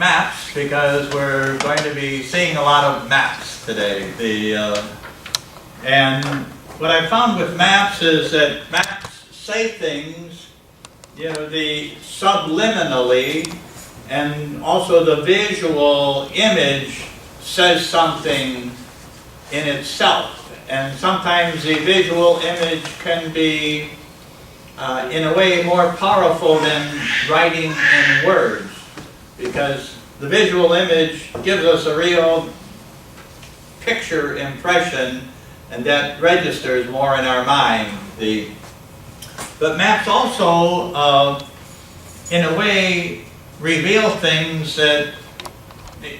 maps because we're going to be seeing a lot of maps today. And what I found with maps is that maps say things, subliminally, and also the visual image says something in itself. And sometimes the visual image can be, in a way, more powerful than writing in words, because the visual image gives us a real picture impression, and that registers more in our mind. But maps also, in a way, reveal things that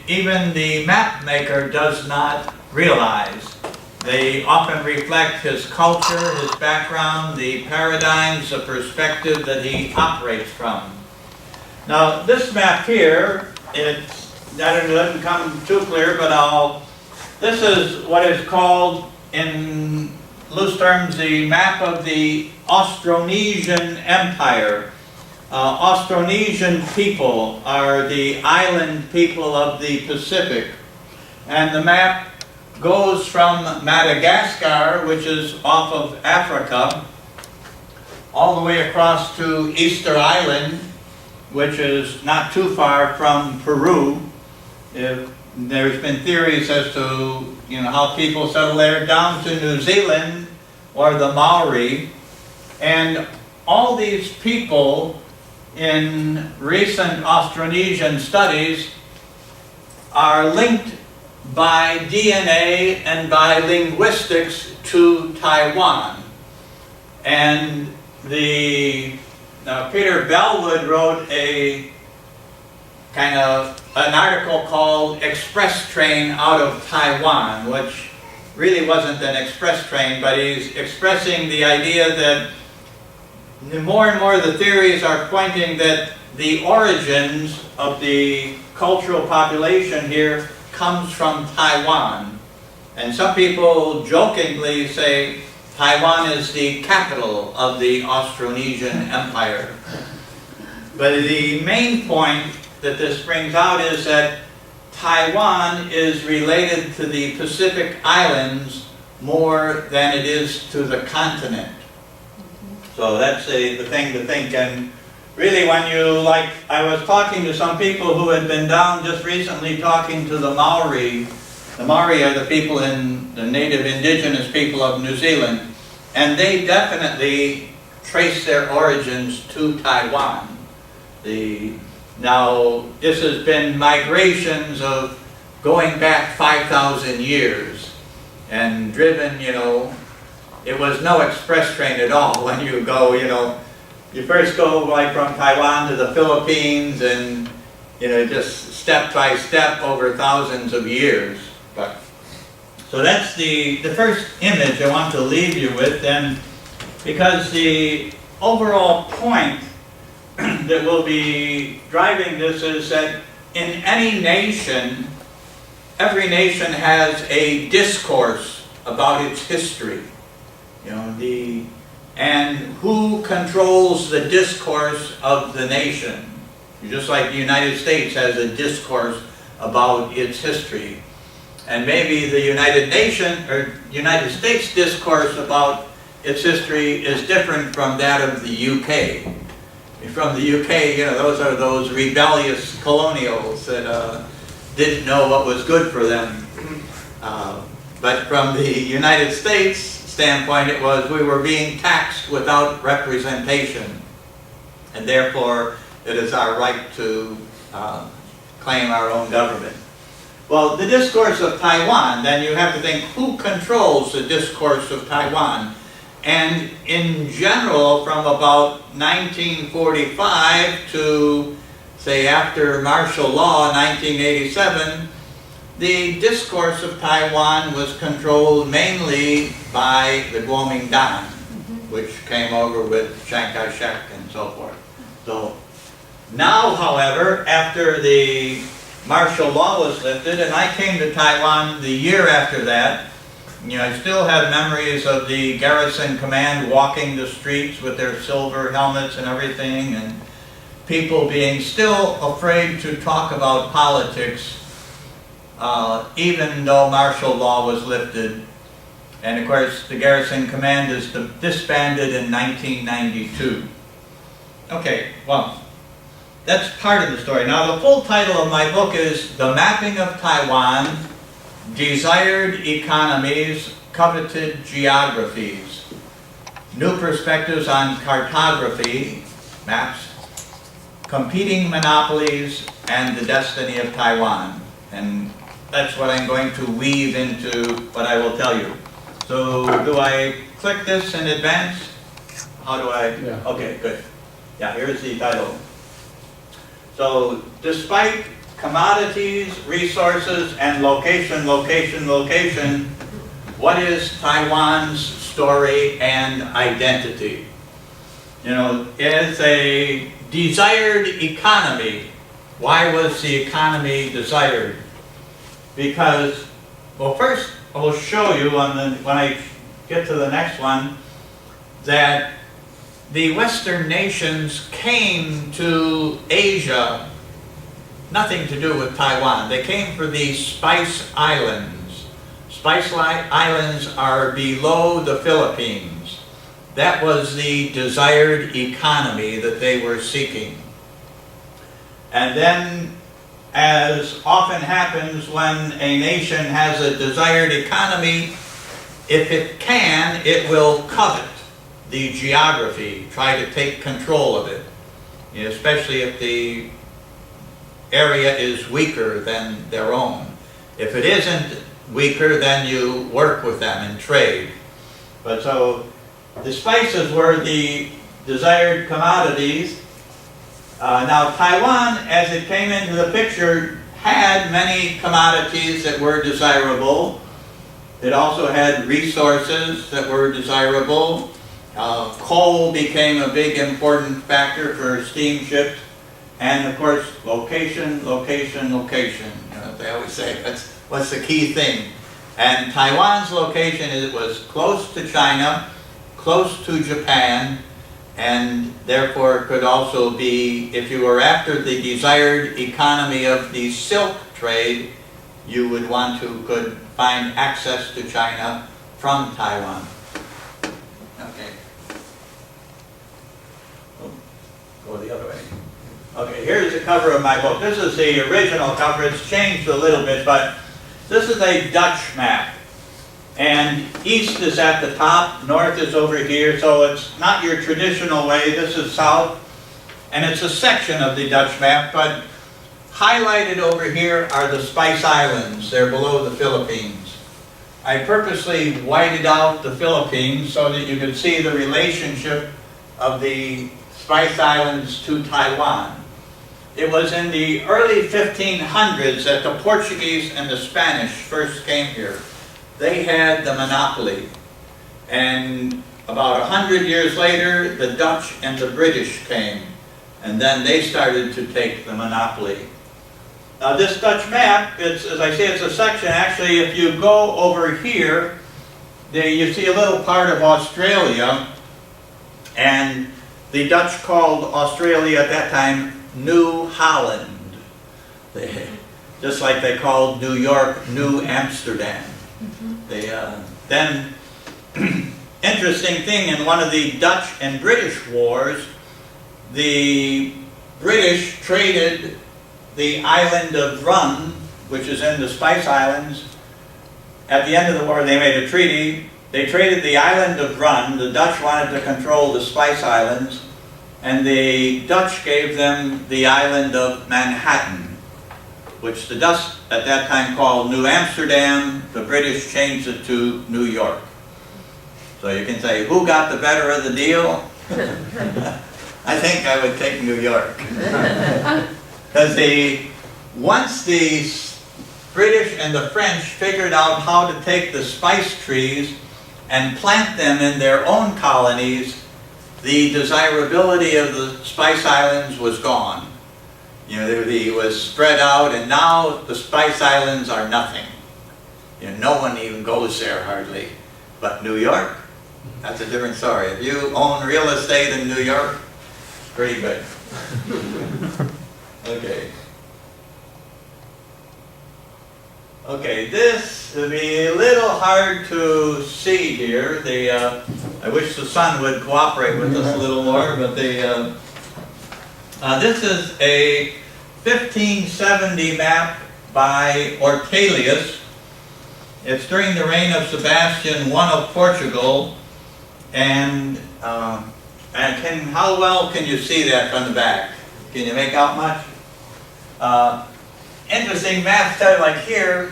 even the map maker does not realize. They often reflect his culture, his background, the paradigms, the perspective that he operates from. Now, this map here, it doesn't come too clear, but this is what is called, in loose terms, the map of the Austronesian Empire. Austronesian people are the island people of the Pacific, and the map goes from Madagascar, which is off of Africa, all the way across to Easter Island, which is not too far from Peru. There's been theories as to how people settle there, down to New Zealand or the Maori. And all these people in recent Austronesian studies are linked by DNA and by linguistics to Taiwan. And Peter Bellwood wrote an article called Express Train Out of Taiwan, which really wasn't an express train, but he's expressing the idea that more and more the theories are pointing that the origins of the cultural population here comes from Taiwan. And some people jokingly say Taiwan is the capital of the Austronesian Empire. But the main point that this brings out is that Taiwan is related to the Pacific Islands more than it is to the continent. So that's the thing to think. And really, when I was talking to some people who had been down just recently talking to the Maori. The Maori are the people the native indigenous people of New Zealand, and they definitely trace their origins to Taiwan. Now, this has been migrations of going back 5,000 years, and driven, it was no express train at all. When you go, you first go from Taiwan to the Philippines, and just step by step over thousands of years. So that's the first image I want to leave you with, and because the overall point that will be driving this is that in any nation, every nation has a discourse about its history. And who controls the discourse of the nation? Just like the United States has a discourse about its history. And maybe the United States discourse about its history is different from that of the UK. From the UK, those are those rebellious colonials that didn't know what was good for them. But from the United States standpoint, it was we were being taxed without representation, and therefore it is our right to claim our own government. Well, the discourse of Taiwan, then you have to think, who controls the discourse of Taiwan? And in general, from about 1945 to, say, after martial law, 1987, the discourse of Taiwan was controlled mainly by the Kuomintang, which came over with Chiang Kai-shek and so forth. So now, however, after the martial law was lifted, and I came to Taiwan the year after that, I still have memories of the garrison command walking the streets with their silver helmets and everything, and people being still afraid to talk about politics, even though martial law was lifted. And of course, the Garrison Command is disbanded in 1992. Okay, well, that's part of the story. Now, the full title of my book is The Mapping of Taiwan, Desired Economies, Coveted Geographies, New Perspectives on Cartography, Maps, Competing Monopolies, and the Destiny of Taiwan. And that's what I'm going to weave into what I will tell you. So, do I click this in advance? How do I? Yeah. Okay, good. Yeah, here's the title. So, despite commodities, resources, and location, what is Taiwan's story and identity? You know, it's a desired economy. Why was the economy desired? Because, well, first I will show you when I get to the next one that the Western nations came to Asia, nothing to do with Taiwan. They came for the Spice Islands. Spice Islands are below the Philippines. That was the desired economy that they were seeking. And then, as often happens when a nation has a desired economy, if it can, it will covet the geography, try to take control of it, especially if the area is weaker than their own. If it isn't weaker, then you work with them and trade. But so, the spices were the desired commodities. Now, Taiwan, as it came into the picture, had many commodities that were desirable. It also had resources that were desirable. Coal became a big important factor for steamships. And of course, location. You know, they always say, what's the key thing? And Taiwan's location was close to China, close to Japan, and therefore could also be, if you were after the desired economy of the silk trade, you would could find access to China from Taiwan. Okay. Go the other way. Okay, here's the cover of my book. This is the original cover. It's changed a little bit, but this is a Dutch map. And east is at the top, north is over here, so it's not your traditional way. This is south, and it's a section of the Dutch map, but highlighted over here are the Spice Islands. They're below the Philippines. I purposely whited out the Philippines so that you could see the relationship of the Spice Islands to Taiwan. It was in the early 1500s that the Portuguese and the Spanish first came here. They had the monopoly. And about 100 years later, the Dutch and the British came. And then they started to take the monopoly. Now this Dutch map, as I say, it's a section. Actually, if you go over here, you see a little part of Australia. And the Dutch called Australia at that time New Holland. Just like they called New York New Amsterdam. Then, interesting thing, in one of the Dutch and British wars, the British traded the island of Run, which is in the Spice Islands. At the end of the war, they made a treaty. They traded the island of Run. The Dutch wanted to control the Spice Islands, and the Dutch gave them the island of Manhattan, which the Dutch at that time called New Amsterdam. The British changed it to New York. So you can say, who got the better of the deal? I think I would take New York. Because once the British and the French figured out how to take the spice trees and plant them in their own colonies, the desirability of the Spice Islands was gone. You know, it was spread out, and now the Spice Islands are nothing. You know, no one even goes there hardly. But New York, that's a different story. If you own real estate in New York, pretty good. Okay. Okay, this will be a little hard to see here. I wish the sun would cooperate with us a little more, but this is a 1570 map by Ortelius. It's during the reign of Sebastian I of Portugal, and how well can you see that from the back? Can you make out much? Interesting maps tell you, like here,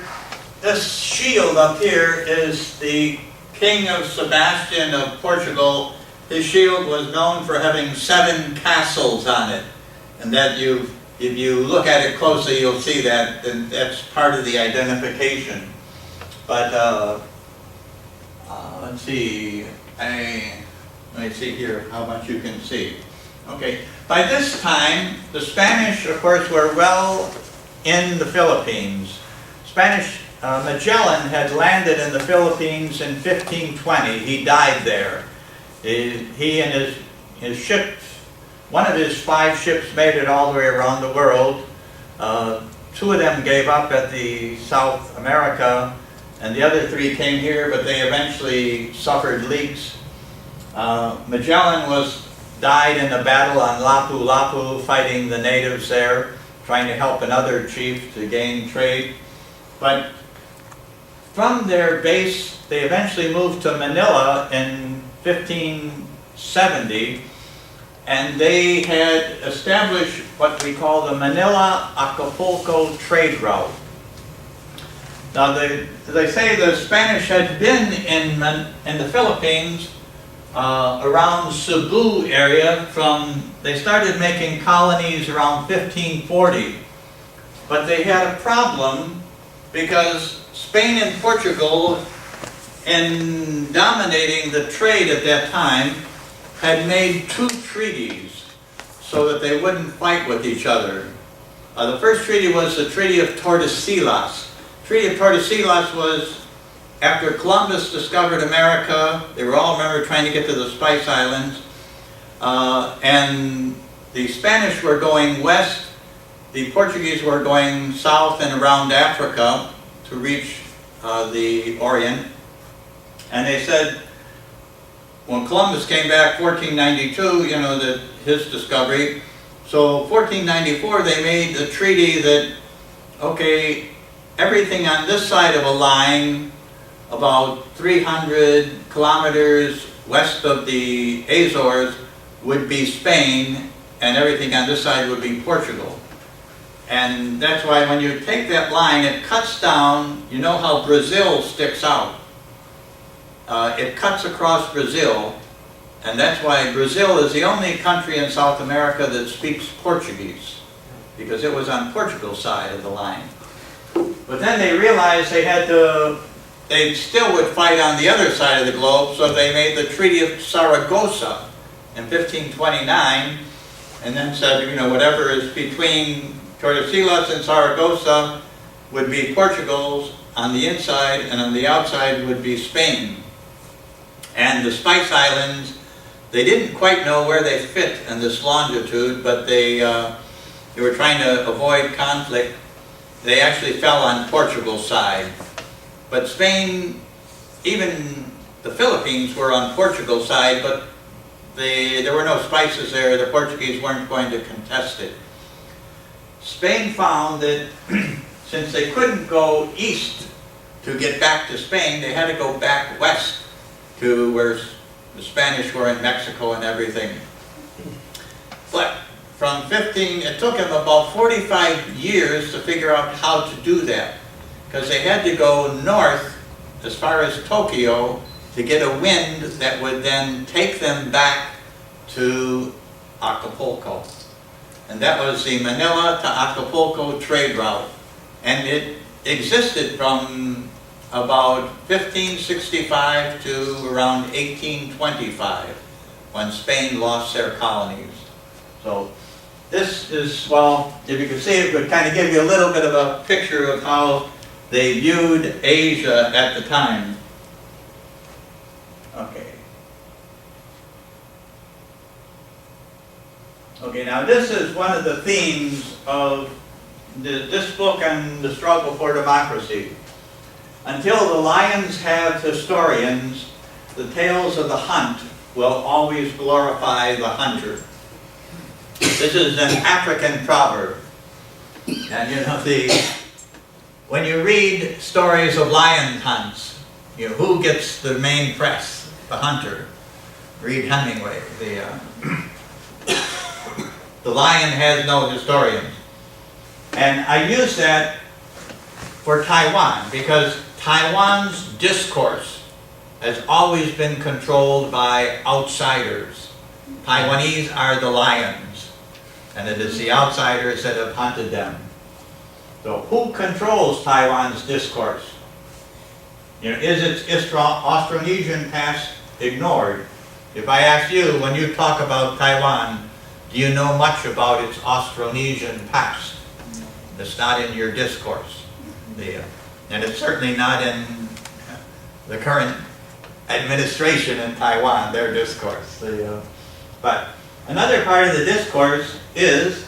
this shield up here is the King of Sebastian of Portugal. His shield was known for having 7 castles on it, and that if you look at it closely, you'll see that, and that's part of the identification. But let's see. Let me see here how much you can see. Okay. By this time, the Spanish, of course, were well in the Philippines. Magellan had landed in the Philippines in 1520. He died there. He and his ships, one of his 5 ships made it all the way around the world. 2 of them gave up at the South America, and the other 3 came here, but they eventually suffered leaks. Magellan died in a battle on Lapu-Lapu, fighting the natives there, trying to help another chief to gain trade. But from their base, they eventually moved to Manila in 1570, and they had established what we call the Manila-Acapulco trade route. Now, as I say, the Spanish had been in the Philippines around Cebu area they started making colonies around 1540. But they had a problem because Spain and Portugal, in dominating the trade at that time, had made 2 treaties so that they wouldn't fight with each other. The first treaty was the Treaty of Tordesillas. The Treaty of Tordesillas was after Columbus discovered America. They were all, remember, trying to get to the Spice Islands. And the Spanish were going west. The Portuguese were going south and around Africa to reach the Orient. And they said, when Columbus came back, 1492, his discovery. So 1494, they made the treaty that, okay, everything on this side of a line, about 300 kilometers west of the Azores, would be Spain, and everything on this side would be Portugal. And that's why when you take that line, it cuts down, you know how Brazil sticks out. It cuts across Brazil, and that's why Brazil is the only country in South America that speaks Portuguese, because it was on Portugal's side of the line. But then they realized they still would fight on the other side of the globe, so they made the Treaty of Saragossa in 1529, and then said, whatever is between Tordesillas and Saragossa would be Portugal's on the inside, and on the outside would be Spain. And the Spice Islands, they didn't quite know where they fit in this longitude, but they were trying to avoid conflict. They actually fell on Portugal's side. But Spain, even the Philippines were on Portugal's side, but there were no spices there. The Portuguese weren't going to contest it. Spain found that since they couldn't go east to get back to Spain, they had to go back west to where the Spanish were in Mexico and everything. But it took them about 45 years to figure out how to do that, because they had to go north as far as Tokyo to get a wind that would then take them back to Acapulco. And that was the Manila to Acapulco trade route. And it existed from about 1565 to around 1825, when Spain lost their colonies. So this is, well, if you can see it, would kind of give you a little bit of a picture of how they viewed Asia at the time. Okay. Okay, now this is one of the themes of this book and the struggle for democracy. Until the lions have historians, the tales of the hunt will always glorify the hunter. This is an African proverb. And you know, when you read stories of lion hunts, you know, who gets the main press? The hunter. Read Hemingway. The lion has no historians. And I use that for Taiwan because Taiwan's discourse has always been controlled by outsiders. Taiwanese are the lions, and it is the outsiders that have hunted them. So who controls Taiwan's discourse? You know, is its Austronesian past ignored? If I ask you, when you talk about Taiwan, do you know much about its Austronesian past? It's not in your discourse. And it's certainly not in the current administration in Taiwan, their discourse. But another part of the discourse is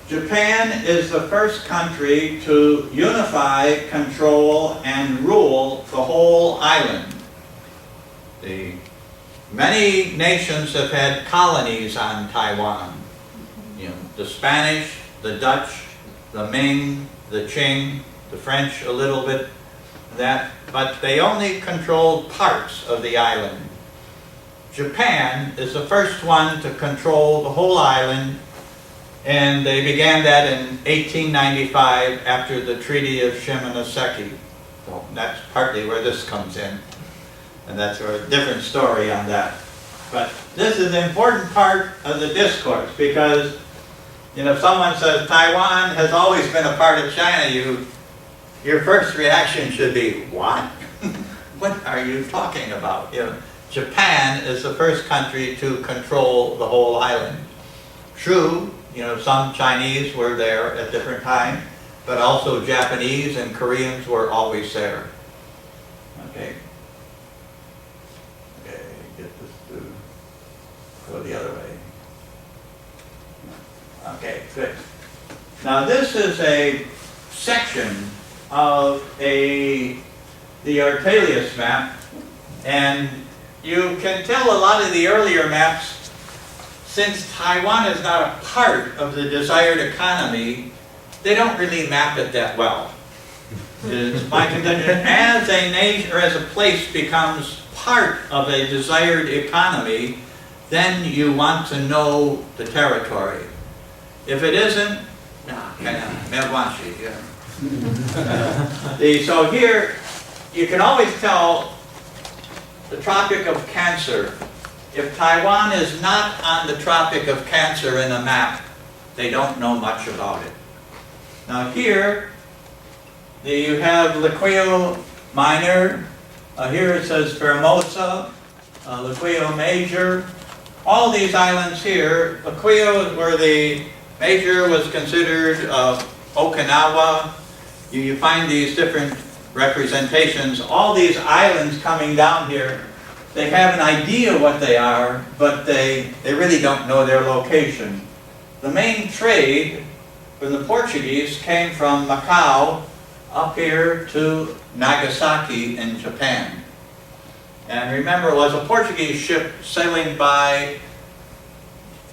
Japan is the first country to unify, control, and rule the whole island. Many nations have had colonies on Taiwan. You know, the Spanish, the Dutch, the Ming, the Qing, the French a little bit, but they only controlled parts of the island. Japan is the first one to control the whole island, and they began that in 1895 after the Treaty of Shimonoseki. So that's partly where this comes in, and that's a different story on that. But this is an important part of the discourse because, you know, if someone says Taiwan has always been a part of China, your first reaction should be, what? What are you talking about? You know, Japan is the first country to control the whole island. True, you know, some Chinese were there at different times, but also Japanese and Koreans were always there. Okay. Okay, get this to go the other way. Okay, good. Now this is a section of the Ortelius map, and you can tell a lot of the earlier maps, since Taiwan is not a part of the desired economy, they don't really map it that well. It's my contention, as a nation or as a place becomes part of a desired economy, then you want to know the territory. If it isn't, so here, you can always tell the Tropic of Cancer. If Taiwan is not on the Tropic of Cancer in a map, they don't know much about it. Now here, you have Liquio Minor. Here it says Formosa, Liquio Major. All these islands here, Liquio is where the major was considered Okinawa. You find these different representations. All these islands coming down here, they have an idea what they are, but they really don't know their location. The main trade for the Portuguese came from Macau up here to Nagasaki in Japan. And remember, it was a Portuguese ship sailing by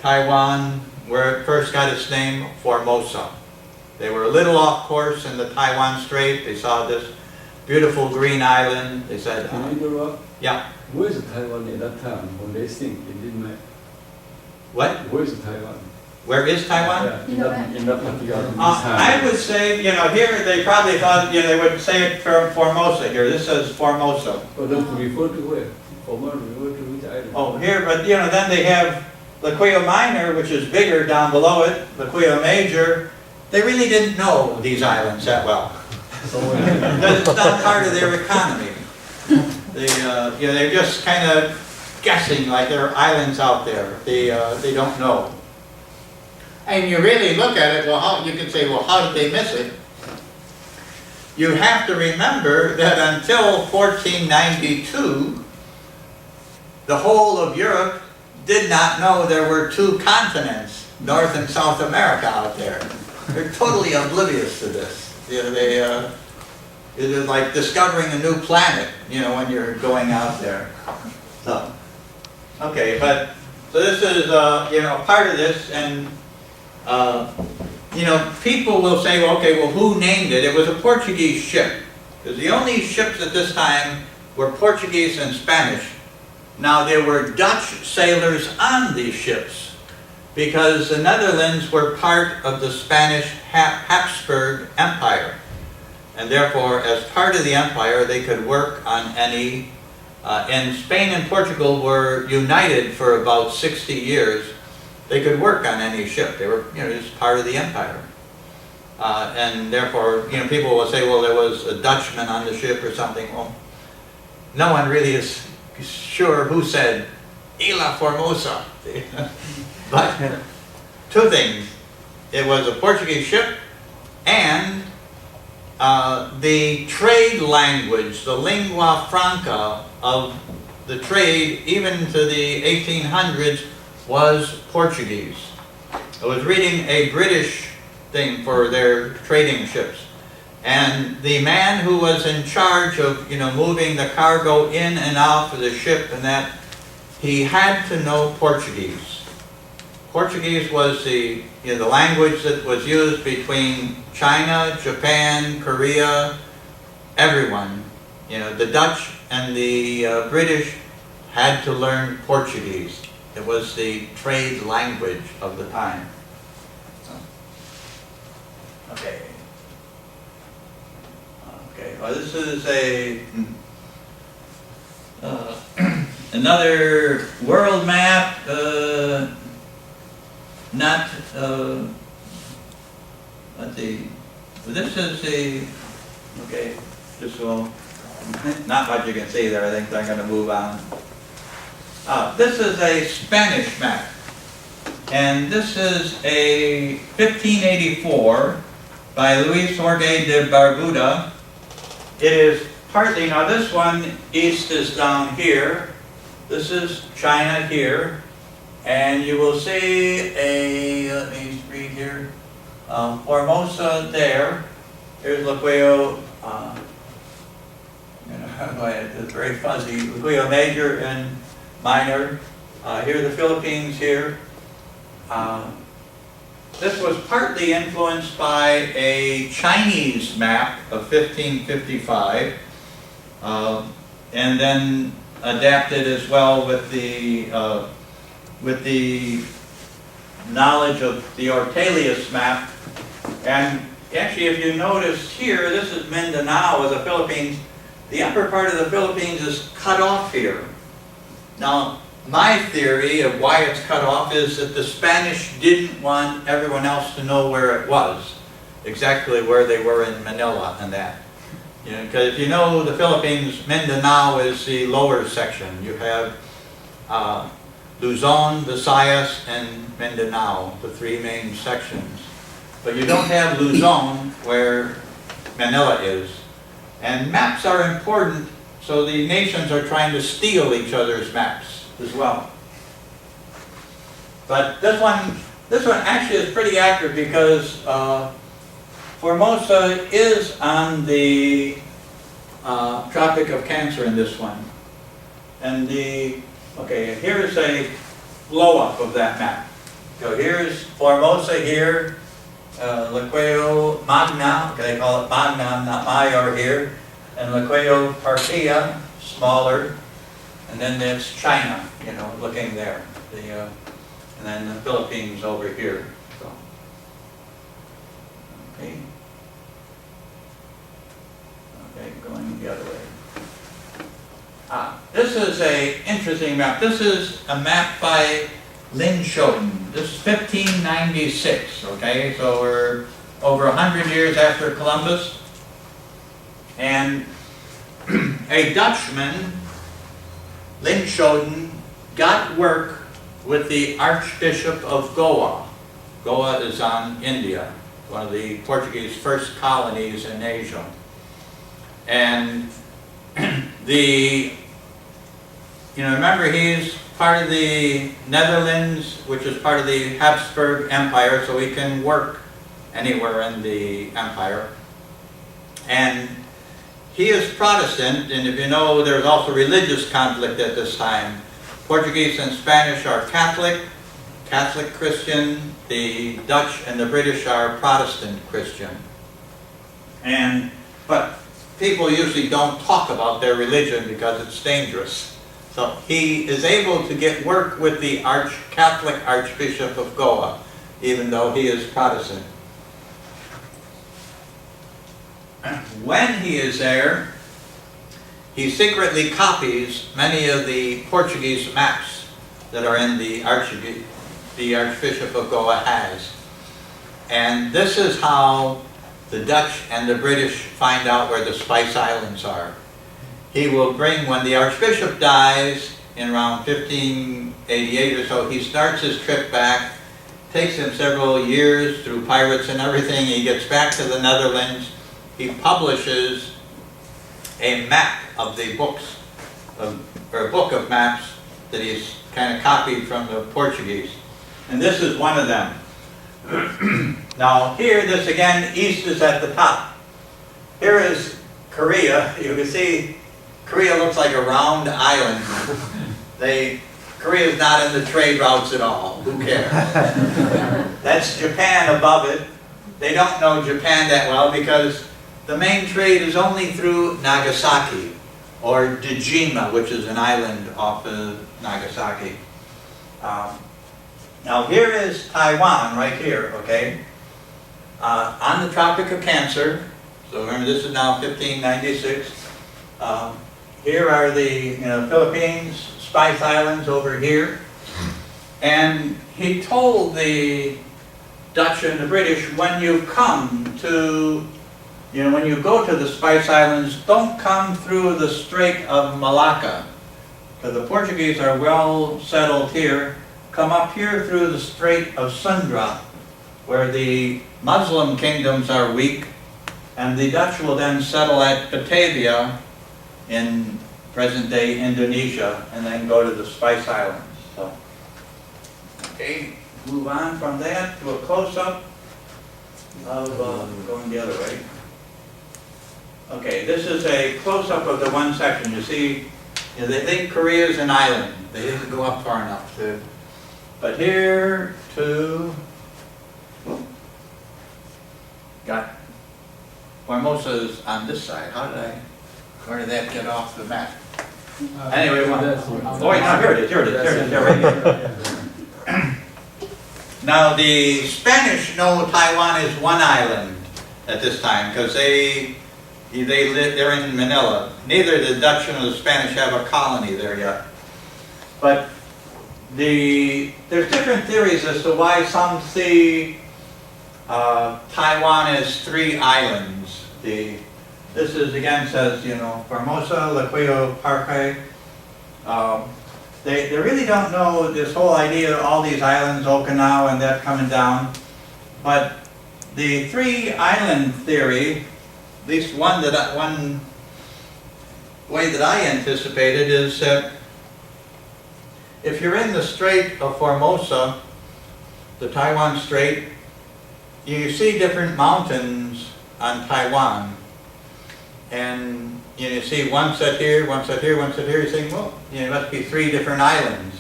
Taiwan where it first got its name, Formosa. They were a little off course in the Taiwan Strait. They saw this beautiful green island. They said, Can I interrupt? Yeah. Where is Taiwan at that time when they think it didn't matter? What? Where is Taiwan? Where is Taiwan? Yeah, in that particular I would say, you know, here they probably thought, you know, they would say it for Formosa here. This says Formosa. But then to refer to where? Formosa refer to which island? Oh, here, but you know, then they have Liquio Minor, which is bigger down below it, Liquio Major. They really didn't know these islands that well. Because it's not part of their economy. They, you know, they're just kind of guessing like there are islands out there. They don't know. And you really look at it, well, you can say, well, how did they miss it? You have to remember that until 1492, the whole of Europe did not know there were two continents. North and South America out there. They're totally oblivious to this. You know, it is like discovering a new planet, you know, when you're going out there. So, okay, but, so this is, you know, part of this, and, you know, people will say, well, okay, well, who named it? It was a Portuguese ship. Because the only ships at this time were Portuguese and Spanish. Now, there were Dutch sailors on these ships, because the Netherlands were part of the Spanish Habsburg Empire. And therefore, as part of the empire, they could work on any, and Spain and Portugal were united for about 60 years. They could work on any ship. They were, you know, just part of the empire. And therefore, you know, people will say, well, there was a Dutchman on the ship or something. Well, no one really is sure who said, Isla Formosa. But two things. It was a Portuguese ship, and the trade language, the lingua franca of the trade, even to the 1800s, was Portuguese. I was reading a British thing for their trading ships, and the man who was in charge of, you know, moving the cargo in and out of the ship and that, he had to know Portuguese. Portuguese was the, you know, the language that was used between China, Japan, Korea, everyone. You know, the Dutch and the British had to learn Portuguese. It was the trade language of the time. Okay. Okay, well, this is a another world map. Not, let's see, this is the, okay, just so, not much you can see there, I think I'm going to move on. This is a Spanish map, and this is a 1584 by Luis Jorge de Barbuda. It is partly, now this one, east is down here, this is China here, and you will see a, let me read here, Formosa there. Here's Laqueo, it's very fuzzy, Laqueo Major and Minor. Here are the Philippines here. This was partly influenced by a Chinese map of 1555, and then adapted as well with the knowledge of the Ortelius map. And actually, if you notice here, this is Mindanao of the Philippines. The upper part of the Philippines is cut off here. Now, my theory of why it's cut off is that the Spanish didn't want everyone else to know where it was, exactly where they were in Manila and that. You know, because if you know the Philippines, Mindanao is the lower section. You have Luzon, Visayas, and Mindanao, the three main sections. But you don't have Luzon where Manila is. And maps are important, so the nations are trying to steal each other's maps as well. But this one actually is pretty accurate, because Formosa is on the Tropic of Cancer in this one. And okay, here's a blow-up of that map. So here's Formosa here, Laqueo Magna, okay, they call it Magna, not Mayor here, and Laqueo Partia, smaller, and then there's China, you know, looking there, and then the Philippines over here. So, okay. Okay, going the other way. This is an interesting map. This is a map by Lin Schoten. This is 1596, okay? So we're over 100 years after Columbus. And a Dutchman, Lin Schoten, got work with the Archbishop of Goa. Goa is on India, one of the Portuguese first colonies in Asia. And remember, he's part of the Netherlands, which is part of the Habsburg Empire, so he can work anywhere in the empire. And he is Protestant, and if you know, there's also religious conflict at this time. Portuguese and Spanish are Catholic Christian. The Dutch and the British are Protestant Christian. But people usually don't talk about their religion because it's dangerous. So he is able to get work with the Catholic Archbishop of Goa, even though he is Protestant. When he is there, he secretly copies many of the Portuguese maps that are in the Archbishop of Goa has. And this is how the Dutch and the British find out where the Spice Islands are. He will bring, when the Archbishop dies in around 1588 or so, he starts his trip back. Takes him several years through pirates and everything. He gets back to the Netherlands. He publishes a map of the books, or a book of maps that he's kind of copied from the Portuguese. And this is one of them. Now here, this again, east is at the top. Here is Korea. You can see Korea looks like a round island. Korea is not in the trade routes at all. Who cares? That's Japan above it. They don't know Japan that well because the main trade is only through Nagasaki or Dejima, which is an island off of Nagasaki. Now here is Taiwan right here, okay? On the Tropic of Cancer. So remember, this is now 1596. Here are the Philippines, Spice Islands over here. And he told the Dutch and the British, when you come to, when you go to the Spice Islands, don't come through the Strait of Malacca. Because the Portuguese are well settled here. Come up here through the Strait of Sunda, where the Muslim kingdoms are weak. And the Dutch will then settle at Batavia in present-day Indonesia, and then go to the Spice Islands. So, okay, move on from that to a close-up of going the other way. Okay, this is a close-up of the one section. You see, they think Korea is an island. They didn't go up far enough to. But here to got Formosa's on this side. Where did that get off the map? Anyway, here it is, right here. Now the Spanish know Taiwan is one island at this time because they're in Manila. Neither the Dutch nor the Spanish have a colony there yet. But there's different theories as to why some see Taiwan as three islands. This is again says, Formosa, Laquio, Parque. They really don't know this whole idea of all these islands, Okinawa and that coming down. But the three island theory, at least one way that I anticipated is that if you're in the Strait of Formosa, the Taiwan Strait, you see different mountains on Taiwan. And you see one set here, one set here, one set here. You think, well, it must be three different islands.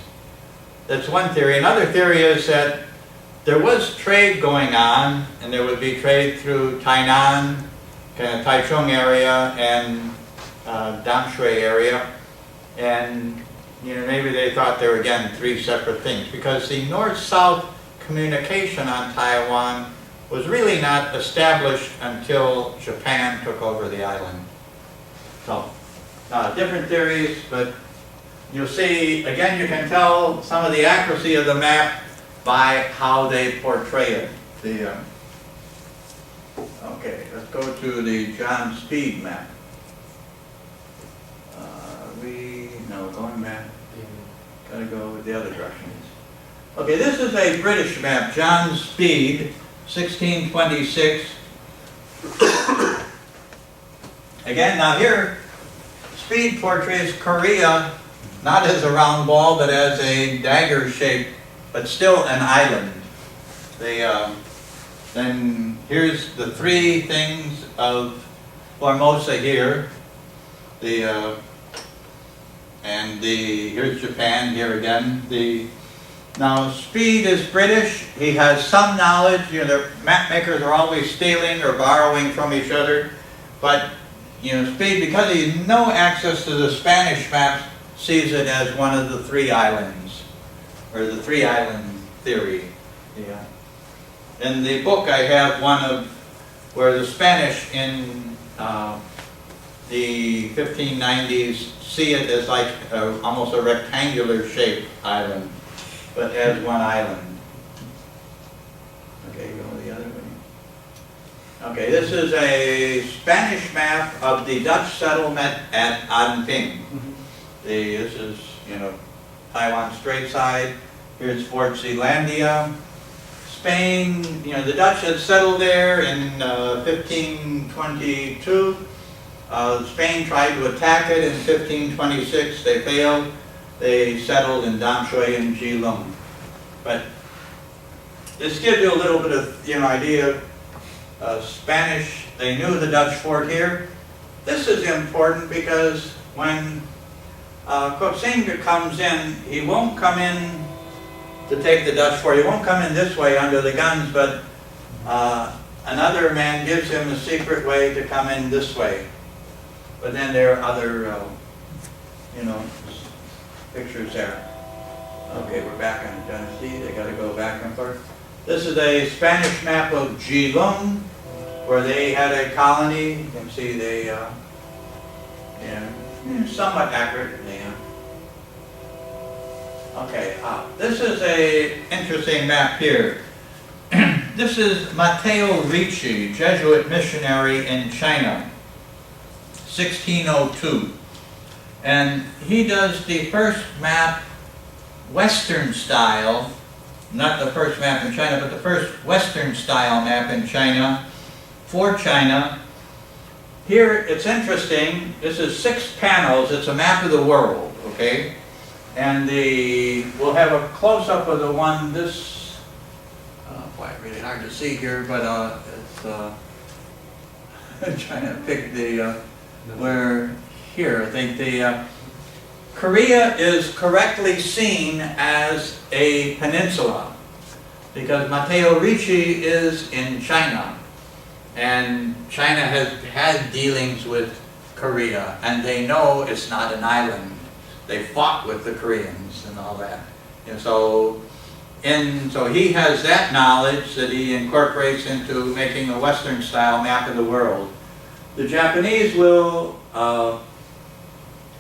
That's one theory. Another theory is that there was trade going on, and there would be trade through Tainan, kind of Taichung area, and Damshui area. And maybe they thought they were, again, three separate things. Because the north-south communication on Taiwan was really not established until Japan took over the island. So, different theories, but you'll see, again, you can tell some of the accuracy of the map by how they portray it. Okay, let's go to the John Speed map. Going back. Gotta go with the other directions. Okay, this is a British map, John Speed, 1626. Again, now here, Speed portrays Korea not as a round ball, but as a dagger shape, but still an island. Then here's the three things of Formosa here. Here's Japan here again. Now Speed is British. He has some knowledge. The map makers are always stealing or borrowing from each other. But Speed, because he has no access to the Spanish maps, sees it as one of the three islands, or the three island theory. In the book I have one of where the Spanish in the 1590s see it as like almost a rectangular shaped island, but as one island. Okay, go the other way. Okay, this is a Spanish map of the Dutch settlement at Anping. This is, Taiwan Strait side. Here's Fort Zeelandia. Spain, the Dutch had settled there in 1522. Spain tried to attack it in 1526. They failed. They settled in Damshui and Jilong. But this gives you a little bit of idea. Spanish, they knew the Dutch fort here. This is important because when Koxinga comes in, he won't come in to take the Dutch fort. He won't come in this way under the guns, but another man gives him a secret way to come in this way. But then there are other, pictures there. Okay, we're back on Tennessee. They got to go back and forth. This is a Spanish map of Jilong, where they had a colony. You can see they, somewhat accurate. Okay, this is a interesting map here. This is Matteo Ricci, Jesuit missionary in China, 1602. And he does the first map, Western style, not the first map in China, but the first Western style map in China, for China. Here, it's interesting, this is 6 panels, it's a map of the world, okay? And we'll have a close-up of the one, this, boy, really hard to see here, but it's, I'm trying to pick where, here, I think Korea is correctly seen as a peninsula, because Matteo Ricci is in China, and China has had dealings with Korea, and they know it's not an island. They fought with the Koreans and all that. So he has that knowledge that he incorporates into making a Western style map of the world. The Japanese will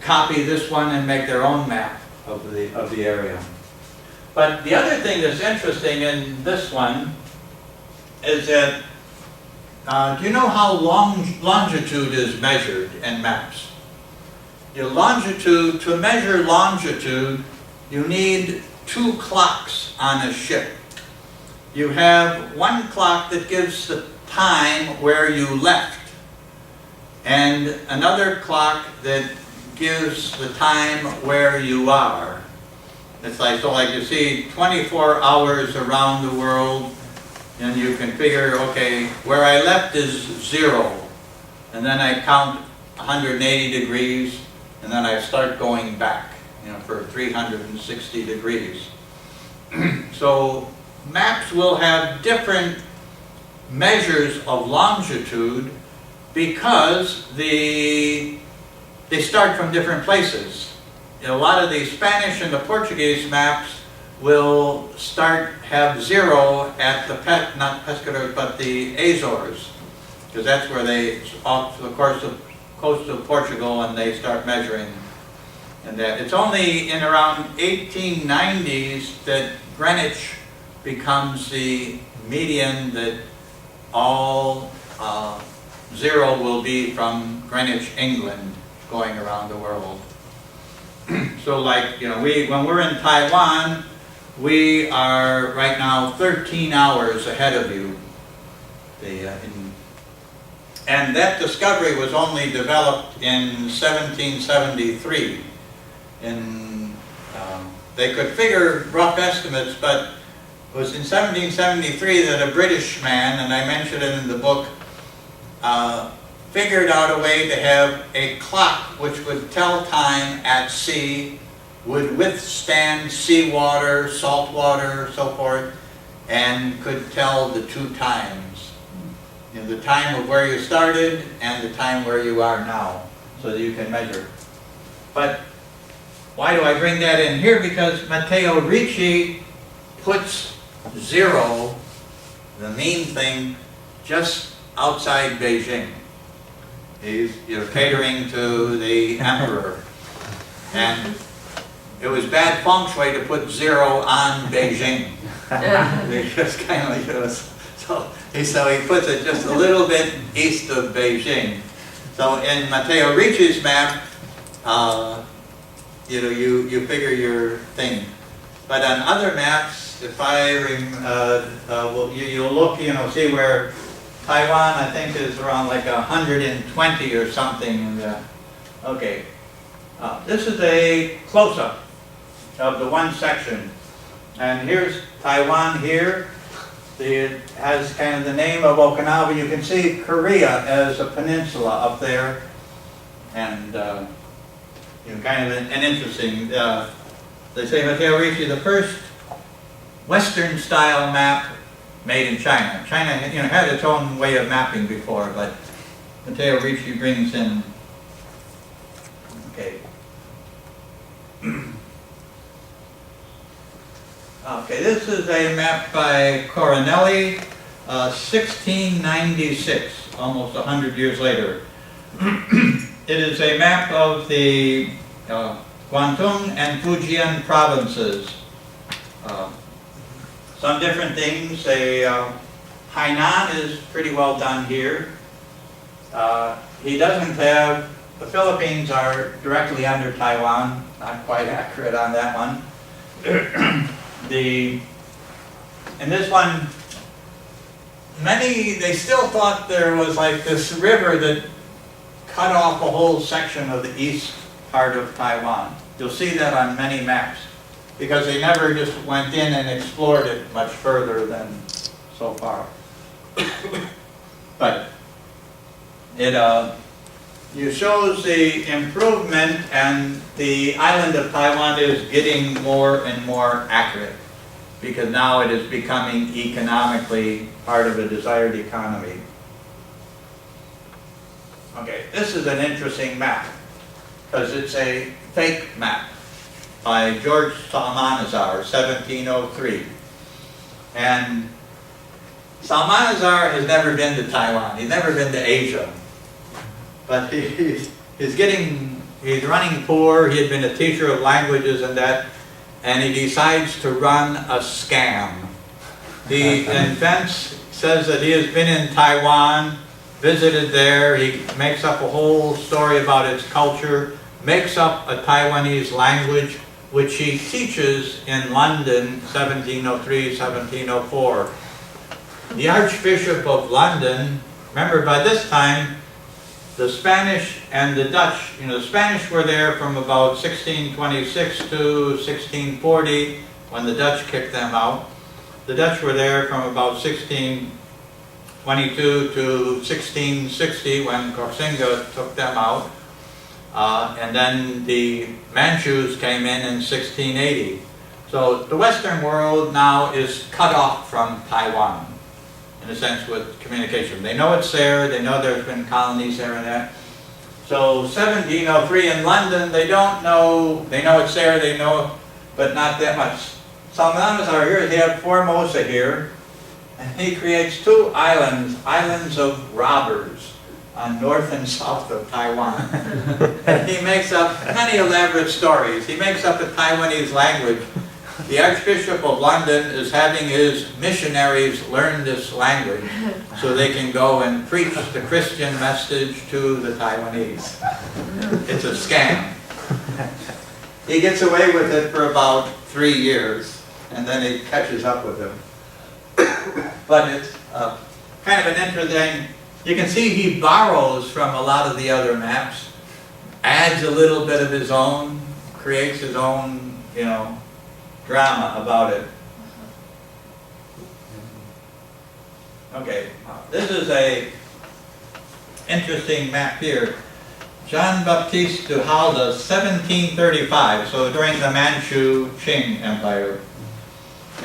copy this one and make their own map of the area. But the other thing that's interesting in this one is that, do you know how longitude is measured in maps? Longitude, to measure longitude, you need 2 clocks on a ship. You have one clock that gives the time where you left, and another clock that gives the time where you are. It's like, you see 24 hours around the world, and you can figure, okay, where I left is 0, and then I count 180 degrees, and then I start going back, for 360 degrees. So maps will have different measures of longitude because they start from different places. A lot of the Spanish and the Portuguese maps will have 0 at the not Pescadores, but the Azores, because that's where they, off the coast of Portugal, and they start measuring. And that it's only in around 1890s that Greenwich becomes the median, that all 0 will be from Greenwich, England, going around the world. So when we're in Taiwan, we are right now 13 hours ahead of you. And that discovery was only developed in 1773. In They could figure rough estimates, but it was in 1773 that a British man, and I mentioned it in the book, figured out a way to have a clock which would tell time at sea, would withstand seawater, salt water, so forth, and could tell the two times. You know, the time of where you started and the time where you are now, so that you can measure. But why do I bring that in here? Because Matteo Ricci puts 0, the mean thing, just outside Beijing. He's catering to the emperor. And it was bad feng shui to put 0 on Beijing. Just kind of, so he puts it just a little bit east of Beijing. So in Matteo Ricci's map, you figure your thing. But on other maps, if you'll look, see where Taiwan, I think, is around like 120 or something. Okay, this is a close-up of the one section, and here's Taiwan here. It has kind of the name of Okinawa. You can see Korea as a peninsula up there, and kind of an interesting. They say Matteo Ricci, the first Western-style map made in China. China, had its own way of mapping before, but Matteo Ricci brings in. Okay. Okay, this is a map by Coronelli, 1696, almost 100 years later. It is a map of the Guangdong and Fujian provinces. Some different things. Hainan is pretty well done here. He doesn't have, the Philippines are directly under Taiwan, not quite accurate on that one. In this one, they still thought there was like this river that cut off a whole section of the east part of Taiwan. You'll see that on many maps, because they never just went in and explored it much further than so far. But it shows the improvement, and the island of Taiwan is getting more and more accurate, because now it is becoming economically part of a desired economy. Okay, this is an interesting map, because it's a fake map by George Salmanazar, 1703. And Salmanazar has never been to Taiwan. He's never been to Asia. But he's running poor. He had been a teacher of languages and that, and he decides to run a scam. He says that he has been in Taiwan, visited there. He makes up a whole story about its culture, makes up a Taiwanese language, which he teaches in London, 1703, 1704. The Archbishop of London, remember by this time, the Spanish and the Dutch, the Spanish were there from about 1626 to 1640, when the Dutch kicked them out. The Dutch were there from about 1622 to 1660, when Koxinga took them out. And then the Manchus came in 1680. So the Western world now is cut off from Taiwan, in a sense, with communication. They know it's there, they know there's been colonies there and that. So 1703 in London, they don't know, they know it's there, they know, but not that much. Salmanazar here, they have Formosa here, and he creates 2 islands, islands of robbers, on north and south of Taiwan. And he makes up many elaborate stories. He makes up a Taiwanese language. The Archbishop of London is having his missionaries learn this language so they can go and preach the Christian message to the Taiwanese. It's a scam. He gets away with it for about 3 years, and then it catches up with him. But it's kind of an interesting. You can see he borrows from a lot of the other maps, adds a little bit of his own, creates his own drama about it. Okay, this is a interesting map here. Jean-Baptiste du Halde, 1735, so during the Manchu Qing Empire.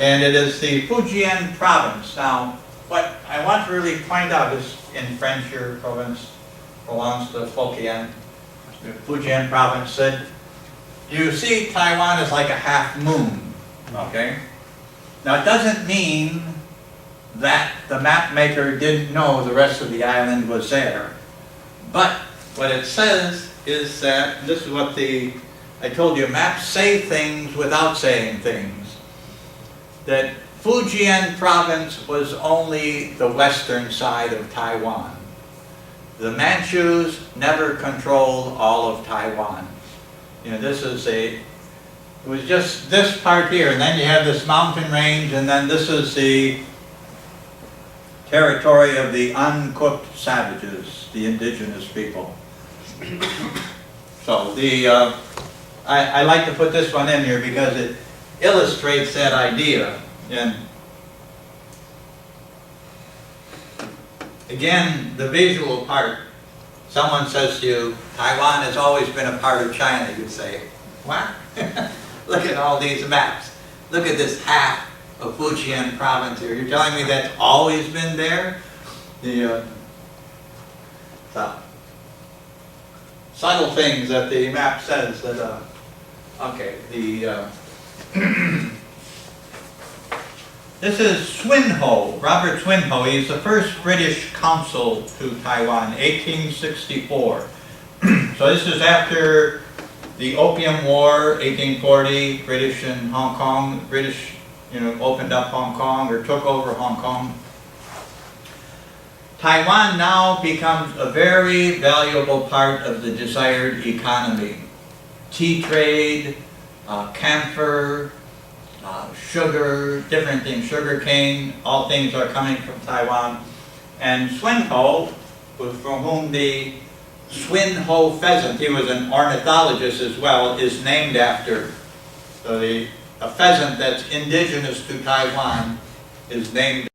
And it is the Fujian province. Now, what I want to really point out is in French, your province belongs to Fujian. The Fujian province said, you see Taiwan is like a half moon, okay? Now, it doesn't mean that the map maker didn't know the rest of the island was there. But what it says is that, this is what I told you, maps say things without saying things. That Fujian province was only the western side of Taiwan. The Manchus never controlled all of Taiwan. It was just this part here, and then you have this mountain range, and then this is the territory of the uncooked savages, the indigenous people. So I like to put this one in here because it illustrates that idea. And again, the visual part, someone says to you, Taiwan has always been a part of China, you say, what? Look at all these maps. Look at this half of Fujian province here. You're telling me that's always been there? Subtle things that the map says that, this is Swinhoe, Robert Swinhoe. He's the first British consul to Taiwan, 1864. So this is after the Opium War, 1840, British in Hong Kong. British, opened up Hong Kong or took over Hong Kong. Taiwan now becomes a very valuable part of the desired economy. Tea trade, camphor, sugar, different things, sugar cane, all things are coming from Taiwan. And Swinhoe, from whom the Swinhoe pheasant, he was an ornithologist as well, is named after. So a pheasant that's indigenous to Taiwan is named